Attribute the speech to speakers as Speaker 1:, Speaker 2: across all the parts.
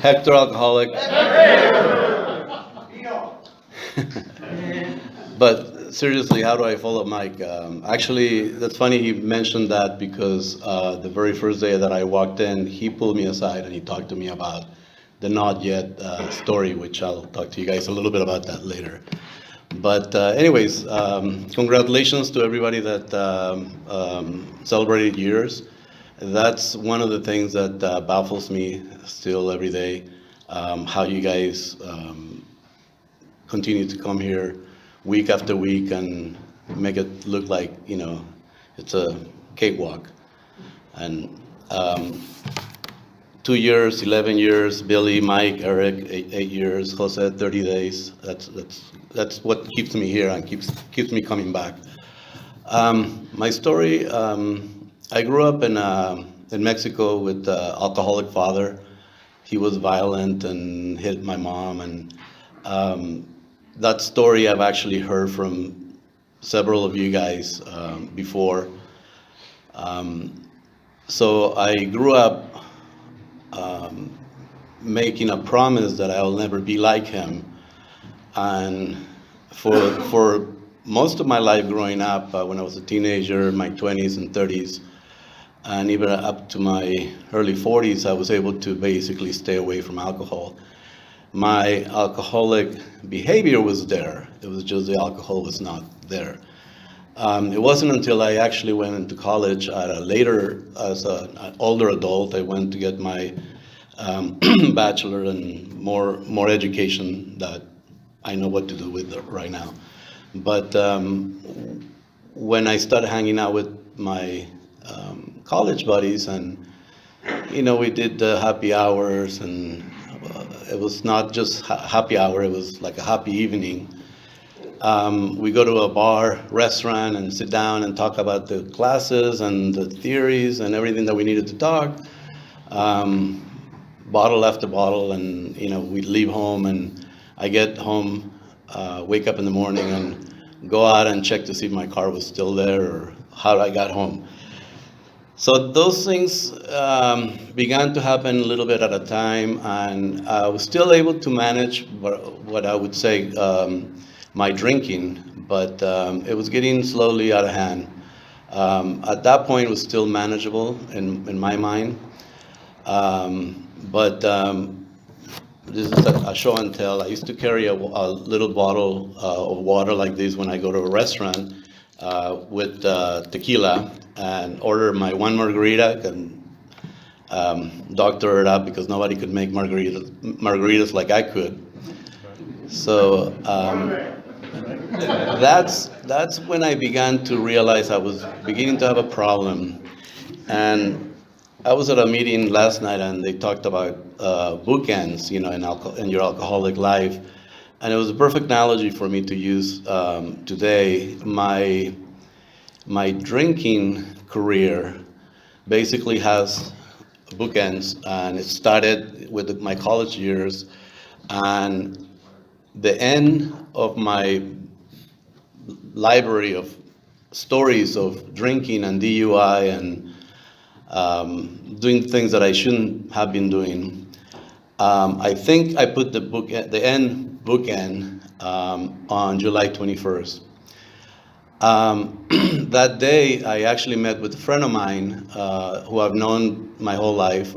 Speaker 1: Hector alcoholic. But seriously, how do I follow Mike? Actually, that's funny he mentioned that because the very first day that I walked in, he pulled me aside and he talked to me about the not yet story, which I'll talk to you guys a little bit about that later. But anyways, congratulations to everybody that celebrated years. That's one of the things that baffles me still every day, how you guys continue to come here week after week and make it look like, it's a cakewalk. And 2 years, 11 years, Billy, Mike, Eric, 8 years, Jose, 30 days. That's what keeps me here and keeps me coming back. My story, I grew up in Mexico with an alcoholic father. He was violent and hit my mom, and that story I've actually heard from several of you guys before. So I grew up making a promise that I'll never be like him. And for most of my life growing up, when I was a teenager, in my 20s and 30s, and even up to my early 40s, I was able to basically stay away from alcohol. My alcoholic behavior was there. It was just the alcohol was not there. It wasn't until I actually went into college at a later, as an older adult, I went to get my bachelor and more education that I know what to do with it right now. But when I started hanging out with my college buddies, and we did the happy hours, and it was not just happy hour, it was like a happy evening. We go to a bar, restaurant, and sit down and talk about the classes and the theories and everything that we needed to talk. Bottle after bottle, and we leave home, and I get home, wake up in the morning, and go out and check to see if my car was still there or how I got home. So those things began to happen a little bit at a time, and I was still able to manage what I would say my drinking, but it was getting slowly out of hand. At that point, it was still manageable in my mind, but this is a show and tell. I used to carry a little bottle of water like this when I go to a restaurant with tequila and order my one margarita and doctor it up because nobody could make margaritas like I could. So that's when I began to realize I was beginning to have a problem. And I was at a meeting last night, and they talked about bookends, in your alcoholic life, and it was a perfect analogy for me to use today. My drinking career basically has bookends, and it started with my college years, and the end of my library of stories of drinking and DUI and doing things that I shouldn't have been doing. I think I put the end bookend on July 21st. That day, I actually met with a friend of mine who I've known my whole life.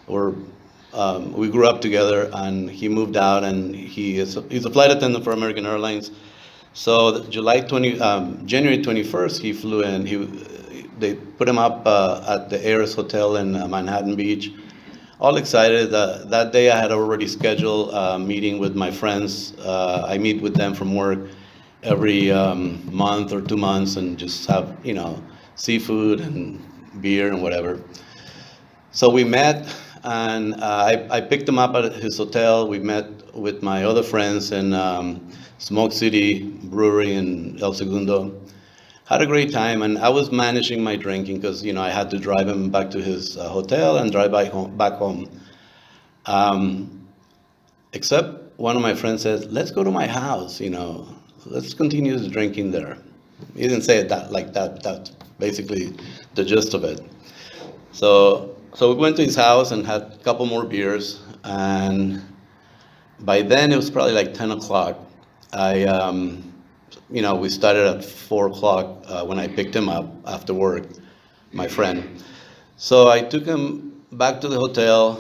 Speaker 1: We grew up together, and he moved out, and he's a flight attendant for American Airlines. So January 21st, he flew in. They put him up at the Ares Hotel in Manhattan Beach. All excited. That day I had already scheduled a meeting with my friends. I meet with them from work every month or 2 months and just have, seafood and beer and whatever. So we met, and I picked him up at his hotel. We met with my other friends in Smoke City Brewery in El Segundo. Had a great time, and I was managing my drinking because I had to drive him back to his hotel and drive back home. Except one of my friends said, "Let's go to my house. Let's continue the drinking there." He didn't say it like that. That's basically the gist of it. So we went to his house and had a couple more beers, and by then it was probably like 10 o'clock. I, we started at 4 o'clock when I picked him up after work, my friend. So I took him back to the hotel.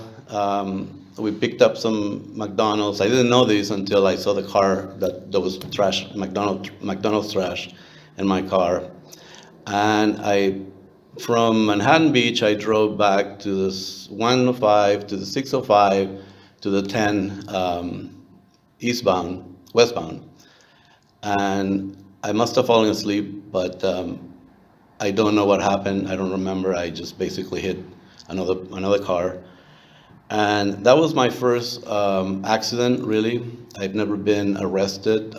Speaker 1: We picked up some McDonald's. I didn't know this until I saw the car that there was trash, McDonald's trash in my car. And from Manhattan Beach, I drove back to this 105, to the 605, to the 10 westbound. And I must have fallen asleep, but I don't know what happened. I don't remember. I just basically hit another car. And that was my first accident, really. I've never been arrested.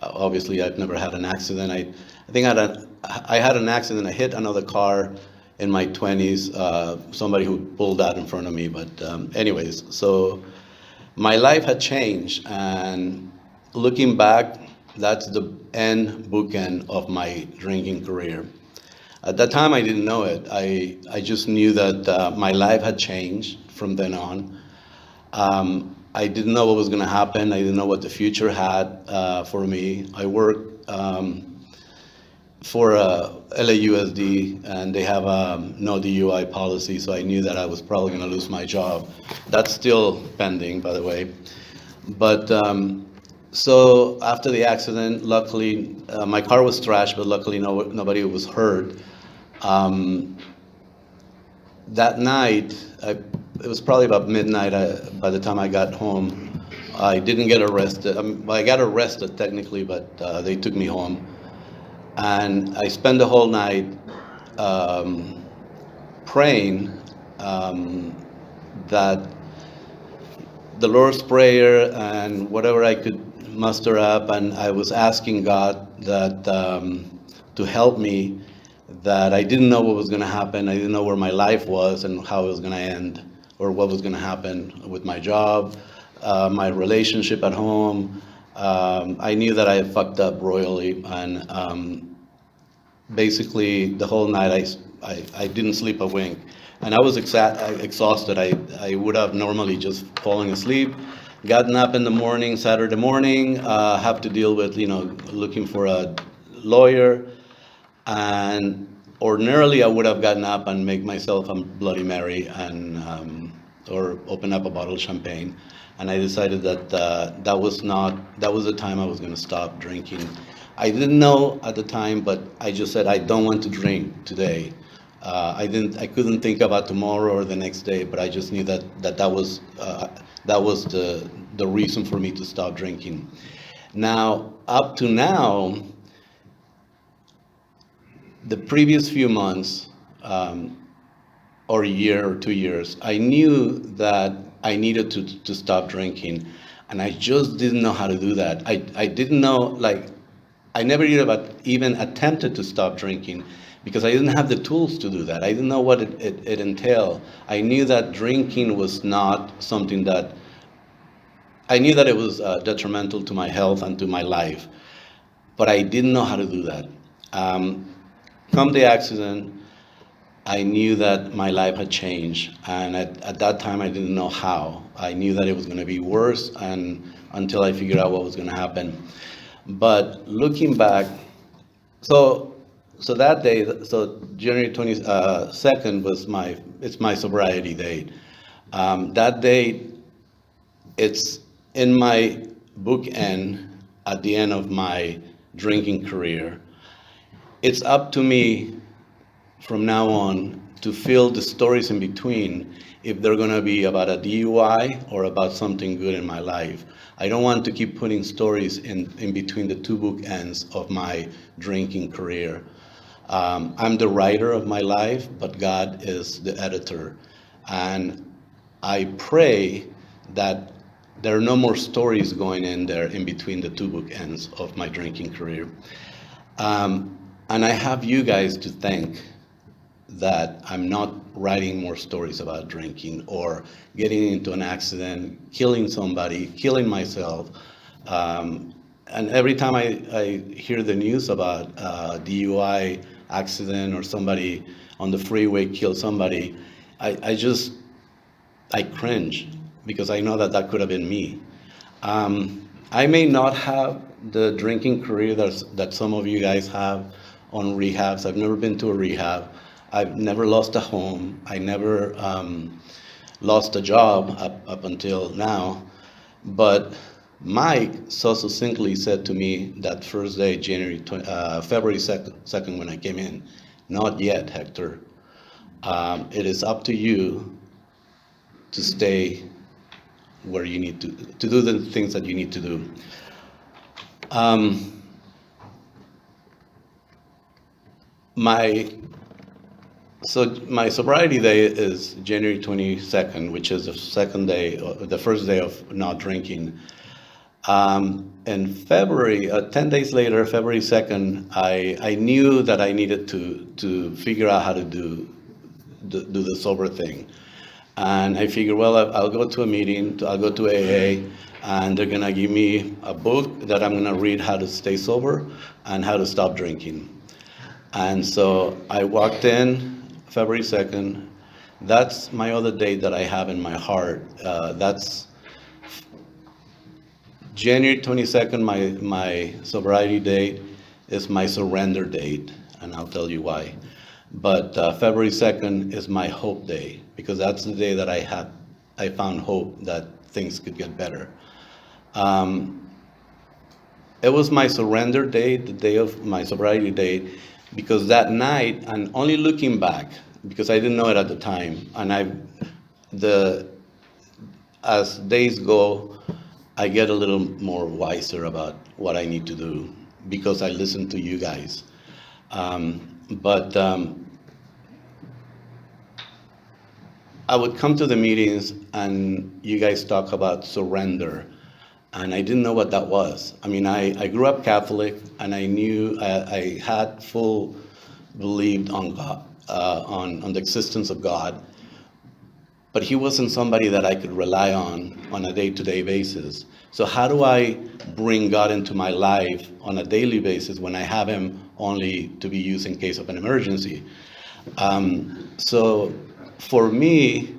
Speaker 1: Obviously, I've never had an accident. I think I had an accident. I hit another car in my 20s, somebody who pulled out in front of me. But anyways, so my life had changed. And looking back, that's the bookend of my drinking career. At that time, I didn't know it. I just knew that my life had changed from then on. I didn't know what was going to happen. I didn't know what the future had for me. I worked for LAUSD, and they have a no DUI policy, so I knew that I was probably going to lose my job. That's still pending, by the way. But so after the accident, luckily, my car was trashed, but luckily nobody was hurt. That night, it was probably about midnight by the time I got home. I didn't get arrested. I got arrested technically, but they took me home. And I spent the whole night praying that the Lord's Prayer and whatever I could muster up, and I was asking God that to help me, that I didn't know what was going to happen. I didn't know where my life was and how it was going to end, or what was going to happen with my job, my relationship at home. I knew that I had fucked up royally, and basically the whole night I didn't sleep a wink. And I was exhausted. I would have normally just fallen asleep, gotten up in the morning, Saturday morning, have to deal with, looking for a lawyer. And ordinarily I would have gotten up and make myself a Bloody Mary and or open up a bottle of champagne. And I decided that that was the time I was going to stop drinking. I didn't know at the time, but I just said I don't want to drink today. I couldn't think about tomorrow or the next day, but I just knew that was the reason for me to stop drinking. Now, up to now, the previous few months, or a year or 2 years, I knew that I needed to stop drinking, and I just didn't know how to do that. I didn't know, I never even attempted to stop drinking because I didn't have the tools to do that. I didn't know what it entailed. I knew that drinking was not something that, I knew that it was detrimental to my health and to my life, but I didn't know how to do that. Come the accident, I knew that my life had changed, and at that time I didn't know how. I knew that it was going to be worse, and until I figured out what was going to happen. But looking back, so that day, so January 22nd was my sobriety date. That day, it's in my bookend at the end of my drinking career. It's up to me from now on to fill the stories in between, if they're going to be about a DUI or about something good in my life. I don't want to keep putting stories in between the two bookends of my drinking career. I'm the writer of my life, but God is the editor. And I pray that there are no more stories going in there in between the two bookends of my drinking career. And I have you guys to thank that I'm not writing more stories about drinking or getting into an accident, killing somebody, killing myself. And every time I hear the news about a DUI accident or somebody on the freeway killed somebody, I cringe. because I know that that could have been me. I may not have the drinking career that some of you guys have on rehabs. I've never been to a rehab. I've never lost a home. I never lost a job up until now. But Mike so succinctly said to me that first day, February 2nd, when I came in, not yet, Hector. It is up to you to stay where you need to do the things that you need to do. Um, my my sobriety day is January 22nd, which is the second day, the first day of not drinking. In February, 10 days later, February 2nd, I knew that I needed to figure out how to do the sober thing. And I figured, well, I'll go to a meeting, I'll go to AA, and they're gonna give me a book that I'm gonna read how to stay sober and how to stop drinking. And so I walked in February 2nd. That's my other date that I have in my heart. That's January 22nd, my sobriety date is my surrender date, and I'll tell you why. But February 2nd is my hope day, because that's the day that I found hope that things could get better. It was my surrender date, the day of my sobriety date, because that night, and only looking back, because I didn't know it at the time, and as days go, I get a little more wiser about what I need to do because I listen to you guys. But I would come to the meetings and you guys talk about surrender, and I didn't know what that was. I mean, I grew up Catholic, and I knew I had full believed on God, on the existence of God, but he wasn't somebody that I could rely on a day-to-day basis. So how do I bring God into my life on a daily basis when I have him only to be used in case of an emergency? So for me,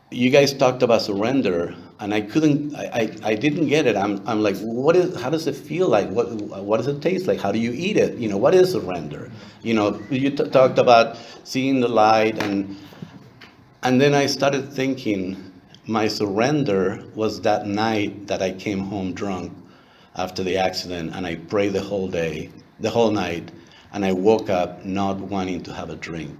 Speaker 1: you guys talked about surrender, and I didn't get it. I'm like, how does it feel like? What does it taste like? How do you eat it? What is surrender? You talked about seeing the light, and then I started thinking, my surrender was that night that I came home drunk after the accident, and I prayed the whole day, the whole night, and I woke up not wanting to have a drink.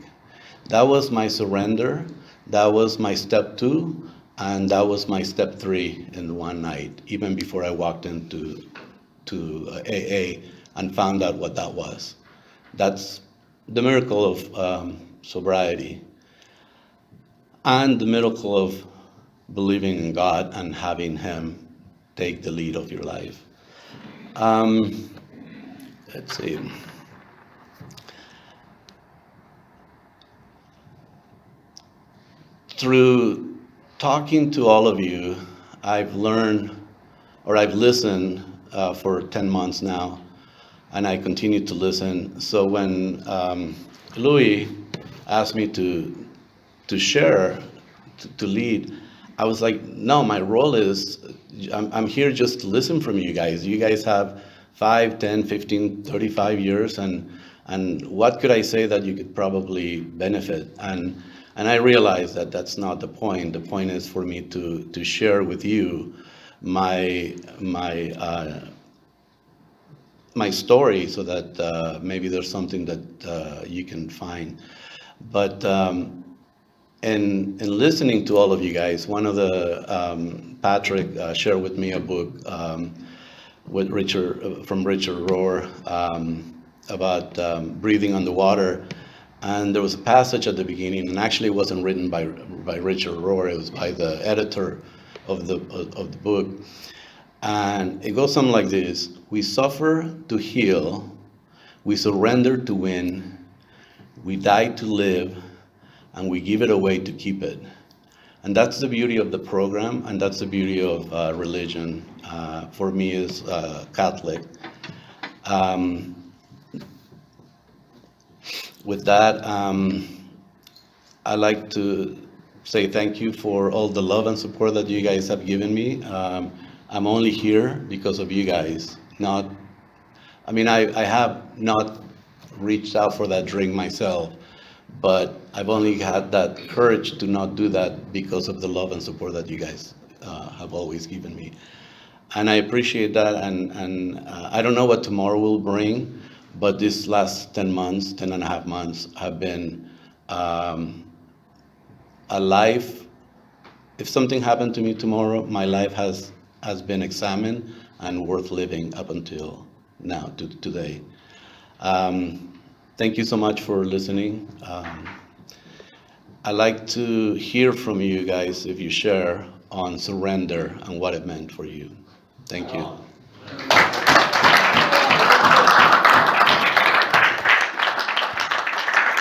Speaker 1: That was my surrender. That was my step 2, and that was my step 3 in one night, even before I walked into AA and found out what that was. That's the miracle of sobriety, and the miracle of believing in God and having him take the lead of your life. Let's see. Through talking to all of you, I've learned, or I've listened for 10 months now, and I continue to listen. So when Louis asked me to share, to lead, I was like, no, my role is, I'm here just to listen from you guys. You guys have 5, 10, 15, 35 years, and what could I say that you could probably benefit? And I realized that that's not the point. The point is for me to share with you my story, so that maybe there's something that you can find. But in listening to all of you guys, one of the Patrick shared with me a book with from Richard Rohr about breathing underwater, and there was a passage at the beginning, and actually it wasn't written by Richard Rohr, it was by the editor of the book, and it goes something like this: we suffer to heal, we surrender to win, we die to live, and we give it away to keep it. And that's the beauty of the program, and that's the beauty of religion. For me as Catholic. With that, I like to say thank you for all the love and support that you guys have given me. I'm only here because of you guys. Not, I mean, I have not reached out for that drink myself, but I've only had that courage to not do that because of the love and support that you guys have always given me. And I appreciate that, and I don't know what tomorrow will bring, but these last 10 months, 10 and a half months, have been a life. If something happened to me tomorrow, my life has been examined and worth living up until now, to today. Thank you so much for listening. I'd like to hear from you guys if you share on surrender and what it meant for you. Thank you.